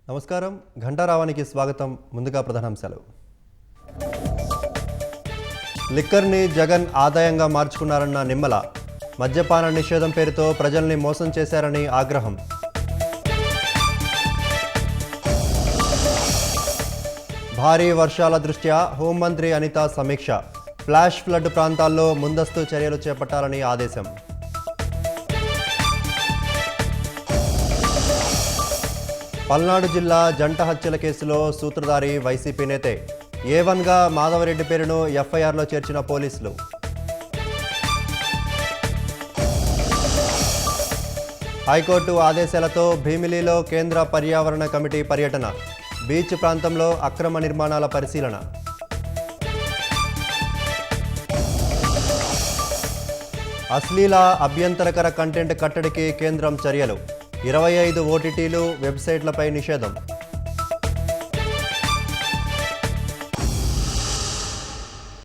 నమస్కారం ఘంటారావానికి స్వాగతం. ముందుగా ప్రధానాంశాలు. లిక్కర్ని జగన్ ఆదాయంగా మార్చుకున్నారన్న నిమ్మల. మద్యపాన నిషేధం పేరుతో ప్రజల్ని మోసం చేశారని ఆగ్రహం. భారీ వర్షాల దృష్ట్యా హోంమంత్రి అనిత సమీక్ష. ఫ్లాష్ ఫ్లడ్ ప్రాంతాల్లో ముందస్తు చర్యలు చేపట్టాలని ఆదేశం. పల్నాడు జిల్లా జంట హత్యల కేసులో సూత్రధారి వైసీపీ నేతే. A1గా మాధవరెడ్డి పేరును ఎఫ్ఐఆర్లో చేర్చిన పోలీసులు. హైకోర్టు ఆదేశాలతో భీమిలిలో కేంద్ర పర్యావరణ కమిటీ పర్యటన. బీచ్ ప్రాంతంలో అక్రమ నిర్మాణాల పరిశీలన. అశ్లీల అభ్యంతరకర కంటెంట్ కట్టడికి కేంద్రం చర్యలు. 25 ఓటీటీలు వెబ్సైట్లపై నిషేధం.